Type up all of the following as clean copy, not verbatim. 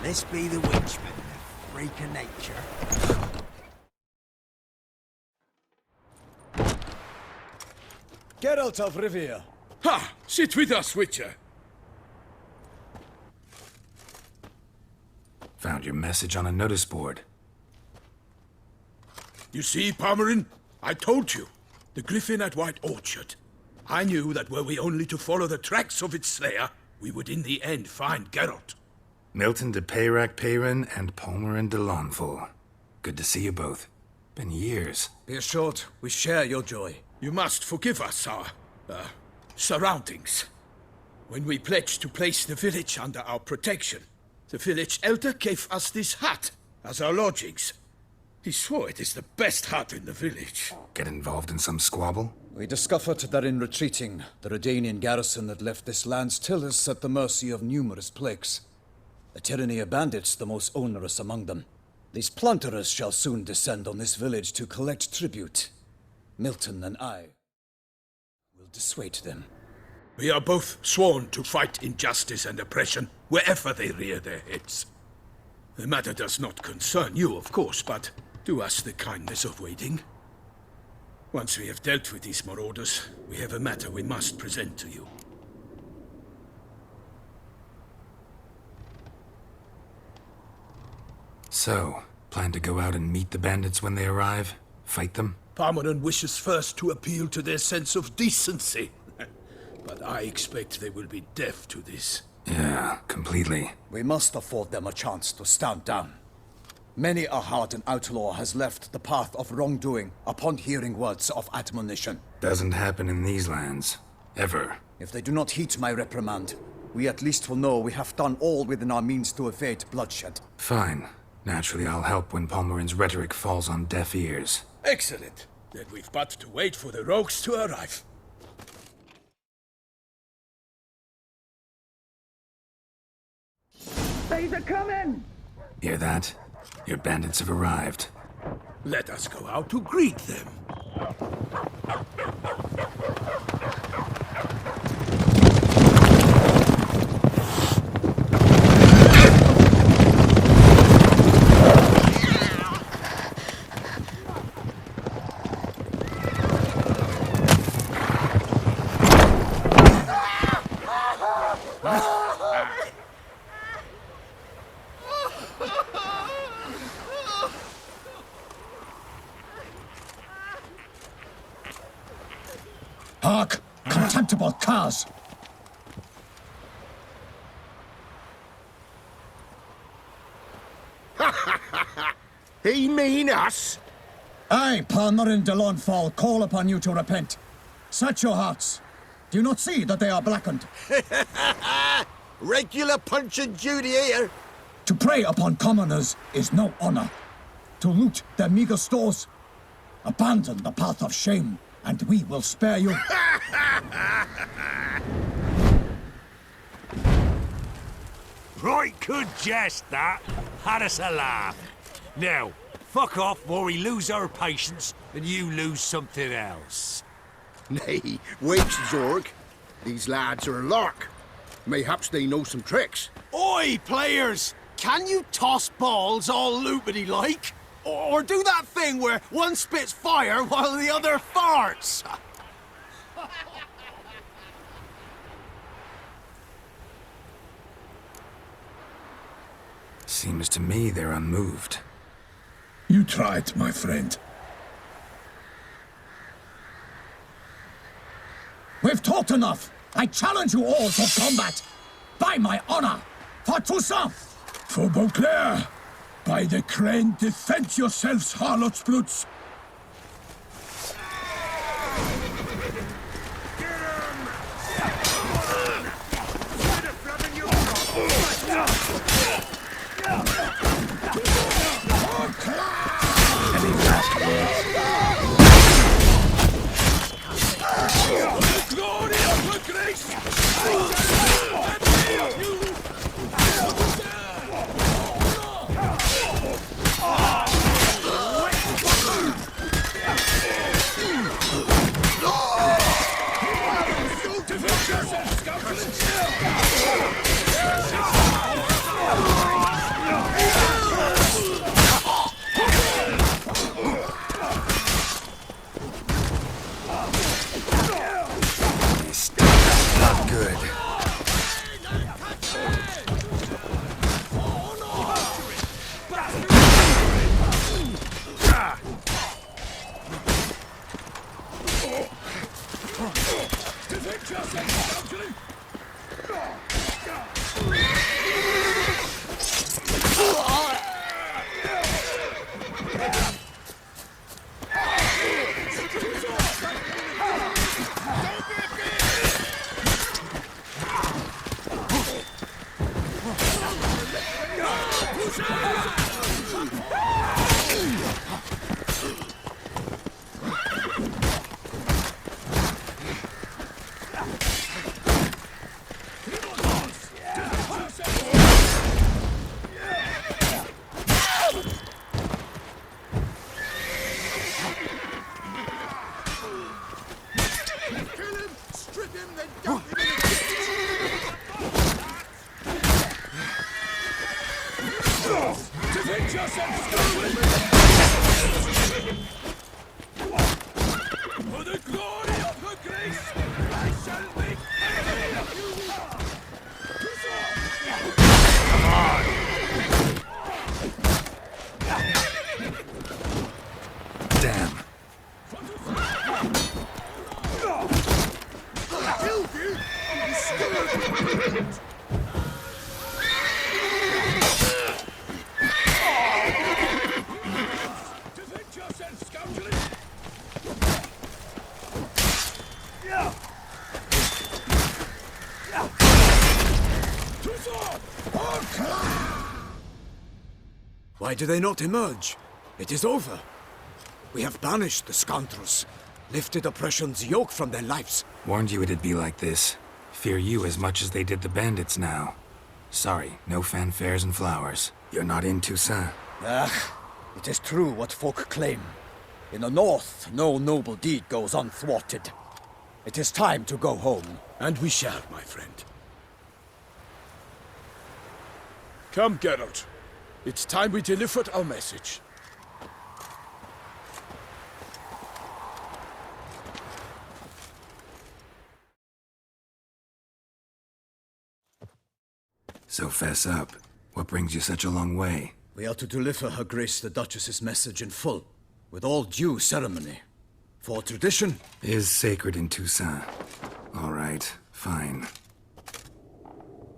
Let's be the witchman, the freak of nature. Geralt of Rivia. Ha! Sit with us, Witcher. Found your message on a notice board. You see, Palmerin? I told you. The Griffin at White Orchard. I knew that were we only to follow the tracks of its slayer, we would in the end find Geralt. Milton de Peyrac Peyran and Palmerin de Launfal. Good to see you both. Been years. Be assured, we share your joy. You must forgive us our, surroundings. When we pledged to place the village under our protection, the village elder gave us this hut as our lodgings. He swore it is the best hut in the village. Get involved in some squabble? We discovered that in retreating, the Redanian garrison that left this land still is at the mercy of numerous plagues. A tyranny of bandits the most onerous among them. These plunderers shall soon descend on this village to collect tribute. Milton and I will dissuade them. We are both sworn to fight injustice and oppression wherever they rear their heads. The matter does not concern you, of course, but do us the kindness of waiting. Once we have dealt with these marauders, we have a matter we must present to you. So, plan to go out and meet the bandits when they arrive? Fight them? Palmerin wishes first to appeal to their sense of decency. But I expect they will be deaf to this. Yeah, completely. We must afford them a chance to stand down. Many a hardened outlaw has left the path of wrongdoing upon hearing words of admonition. Doesn't happen in these lands. Ever. If they do not heed my reprimand, we at least will know we have done all within our means to evade bloodshed. Fine. Naturally, I'll help when Palmerin's rhetoric falls on deaf ears. Excellent. Then we've but to wait for the rogues to arrive. They're coming! Hear that? Your bandits have arrived. Let us go out to greet them. Hark! Contemptible curs! He mean us? I, Palmerin de Launfal, call upon you to repent. Set your hearts. Do you not see that they are blackened? Regular Punch and Judy here. To prey upon commoners is no honor. To loot their meager stores, abandon the path of shame, and we will spare you. Right good jest, that. Had us a laugh. Now, fuck off before we lose our patience and you lose something else. Nay, wait, Zorg. These lads are a lark. Mayhaps they know some tricks. Oi, players! Can you toss balls all loopity-like? Or do that thing where one spits fire while the other farts? Seems to me they're unmoved. You tried, my friend. We've talked enough. I challenge you all to combat. By my honor, for Toussaint! For Beauclair! By the crane, defend yourselves, harlots brutes! Any last words? Glory of her grace! Defend yourself, scoundrel! To sword! All clear! Why do they not emerge? It is over. We have banished the scoundrels, lifted oppression's yoke from their lives. Warned you it'd be like this. Fear you as much as they did the bandits now. Sorry, no fanfares and flowers. You're not in Toussaint. It is true what folk claim. In the north, no noble deed goes unthwarted. It is time to go home. And we shall, my friend. Come, Geralt. It's time we delivered our message. So fess up. What brings you such a long way? We are to deliver Her Grace the Duchess's message in full, with all due ceremony. For tradition, Is sacred in Toussaint. All right, fine.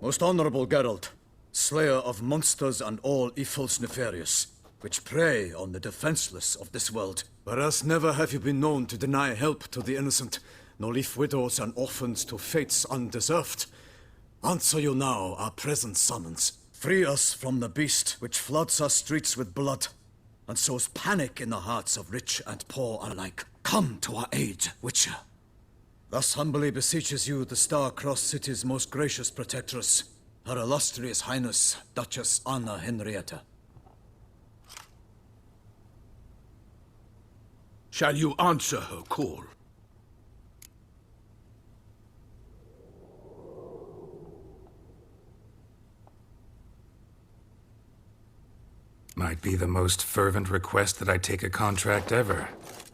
most honorable Geralt, slayer of monsters and all evils nefarious, which prey on the defenseless of this world. Whereas never have you been known to deny help to the innocent, nor leave widows and orphans to fates undeserved. Answer you now our present summons. Free us from the beast which floods our streets with blood, and sows panic in the hearts of rich and poor alike. Come to our aid, Witcher. Thus humbly beseeches you the Star-Crossed City's most gracious protectress, Her Illustrious Highness, Duchess Anna Henrietta. Shall you answer her call? Might be the most fervent request that I take a contract ever.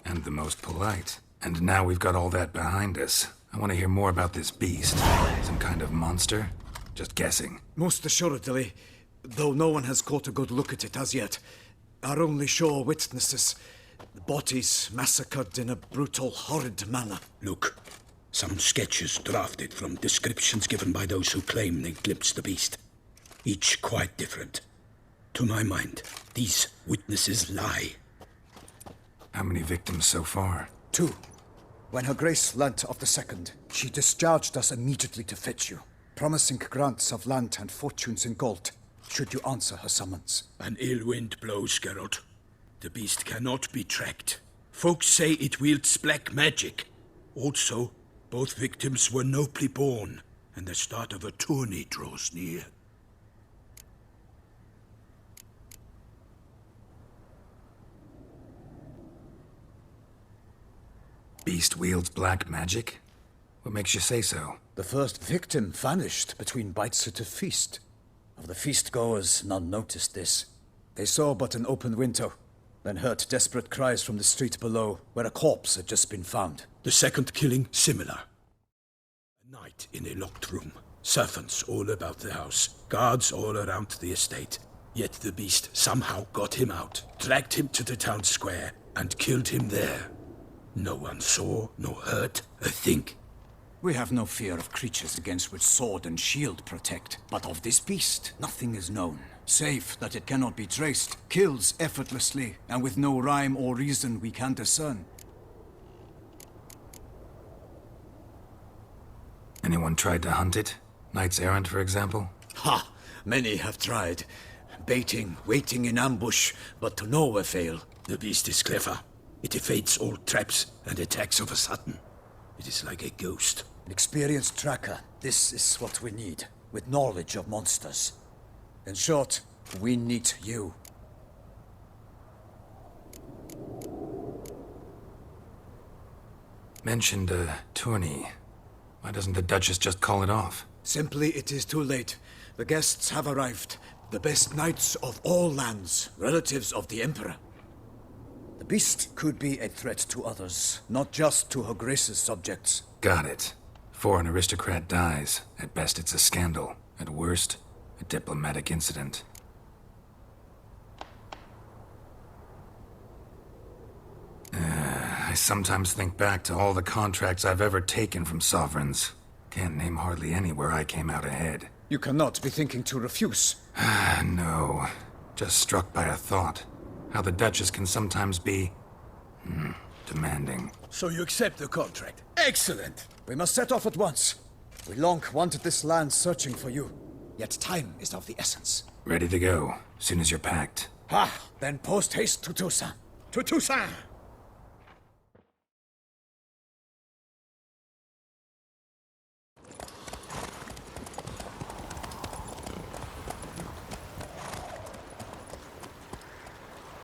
And the most polite. And now we've got all that behind us. I want to hear more about this beast. Some kind of monster? Just guessing. Most assuredly, though no one has caught a good look at it as yet. Our only sure witnesses, the bodies massacred in a brutal, horrid manner. Look, some sketches drafted from descriptions given by those who claim they glimpsed the beast. Each quite different. To my mind, these witnesses lie. How many victims so far? 2. When Her Grace learnt of the second, she discharged us immediately to fetch you, promising grants of land and fortunes in gold, should you answer her summons. An ill wind blows, Geralt. The beast cannot be tracked. Folks say it wields black magic. Also, both victims were nobly born, and the start of a tourney draws near. Beast wields black magic? What makes you say so? The first victim vanished between bites at a feast. Of the feast-goers, none noticed this. They saw but an open window, then heard desperate cries from the street below, where a corpse had just been found. The second killing, similar. A night in a locked room. Servants all about the house. Guards all around the estate. Yet the beast somehow got him out, dragged him to the town square, and killed him there. No one saw, nor heard a thing. We have no fear of creatures against which sword and shield protect. But of this beast, nothing is known. Save that it cannot be traced, kills effortlessly, and with no rhyme or reason we can discern. Anyone tried to hunt it? Knights errant, for example? Ha! Many have tried. Baiting, waiting in ambush, but to no avail. The beast is clever. It evades all traps and attacks of a sudden. It is like a ghost. An experienced tracker. This is what we need, with knowledge of monsters. In short, we need you. Mentioned a tourney. Why doesn't the Duchess just call it off? Simply, it is too late. The guests have arrived. The best knights of all lands, relatives of the Emperor. The beast could be a threat to others, not just to Her Grace's subjects. Got it. Before an aristocrat dies, at best it's a scandal. At worst, a diplomatic incident. I sometimes think back to all the contracts I've ever taken from sovereigns. Can't name hardly anywhere I came out ahead. You cannot be thinking to refuse. No. Just struck by a thought. How the Duchess can sometimes be... demanding. So you accept the contract. Excellent! We must set off at once. We long wanted this land searching for you. Yet time is of the essence. Ready to go, soon as you're packed. Then post haste to Toussaint. To Toussaint!